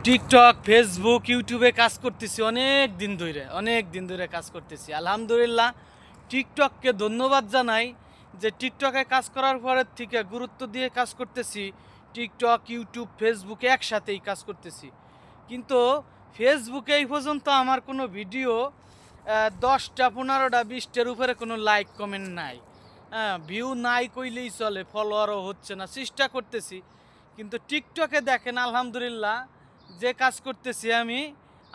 TikTok, Facebook, ইউটিউবে কাজ করতেছি অনেক দিন ধরে কাজ করতেছি। আলহামদুলিল্লাহ টিকটককে ধন্যবাদ জানাই যে টিকটকে কাজ করার পরের থেকে গুরুত্ব দিয়ে কাজ করতেছি। টিকটক, ইউটিউব, ফেসবুকে একসাথেই কাজ করতেছি। কিন্তু ফেসবুকে এই পর্যন্ত আমার কোনো ভিডিও 10টা 15টা 20টার উপরে কোনো লাইক কমেন্ট নাই। হ্যাঁ, ভিউ নাই কইলেই চলে, ফলোয়ারও হচ্ছে না, চেষ্টা করতেছি। কিন্তু টিকটকে দেখেন আলহামদুলিল্লাহ যে কাজ করতেছি আমি,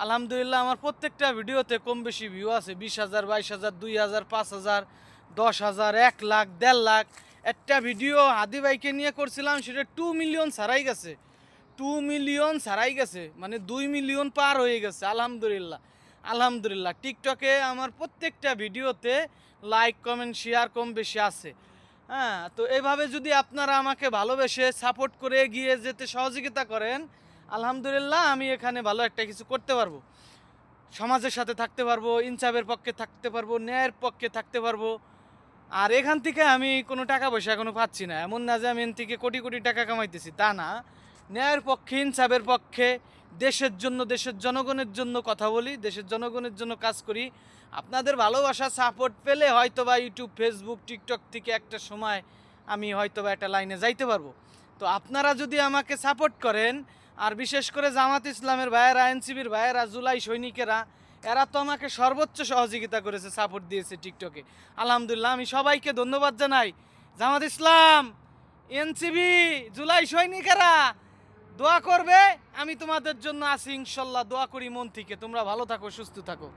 আলহামদুলিল্লাহ আমার প্রত্যেকটা ভিডিওতে কম বেশি ভিউ আছে। 20,000, 22,000, 2,000, 5,000, 10,000, 1 লাখ, 1.5 লাখ। একটা ভিডিও হাদি ভাইকে নিয়ে করছিলাম, সেটা 2 মিলিয়ন ছাড়াই গেছে। 2 মিলিয়ন ছাড়াই গেছে, মানে 2 মিলিয়ন পার হয়ে গেছে। আলহামদুলিল্লাহ আলহামদুলিল্লাহ টিকটকে আমার প্রত্যেকটা ভিডিওতে লাইক কমেন্ট শেয়ার কম বেশি আছে। হ্যাঁ, তো এইভাবে যদি আপনারা আমাকে ভালোবেসে সাপোর্ট করে এগিয়ে যেতে সহযোগিতা করেন, আলহামদুলিল্লাহ আমি এখানে ভালো একটা কিছু করতে পারবো। সমাজের সাথে থাকতে পারবো, ইনসাফের পক্ষে থাকতে পারবো, ন্যায়ের পক্ষে থাকতে পারবো। আর এখান থেকে আমি কোনো টাকা পয়সা এখনো পাচ্ছি না, এমন না যে আমি এখান থেকে কোটি কোটি টাকা কামাইতেছি, তা না। ন্যায়ের পক্ষে, ইনসাফের পক্ষে, দেশের জন্য, দেশের জনগণের জন্য কথা বলি, দেশের জনগণের জন্য কাজ করি। আপনাদের ভালোবাসা সাপোর্ট পেলে হয়তোবা ইউটিউব, ফেসবুক, টিকটক থেকে একটা সময় আমি হয়তোবা একটা লাইনে যাইতে পারবো। তো আপনারা যদি আমাকে সাপোর্ট করেন, আর বিশেষ করে জামাত ইসলামের ভাইয়েরা, এনসিবির ভাইয়েরা, জুলাই সৈনিকেরা, এরা তো আমাকে সর্বোচ্চ সহযোগিতা করেছে, সাপোর্ট দিয়েছে টিকটকে। আলহামদুলিল্লাহ আমি সবাইকে ধন্যবাদ জানাই। জামাত ইসলাম, এনসিবি, জুলাই সৈনিকেরা দোয়া করবে, আমি তোমাদের জন্য আছি ইনশাল্লাহ। দোয়া করি মন থেকে। তোমরা ভালো থাকো, সুস্থ থাকো।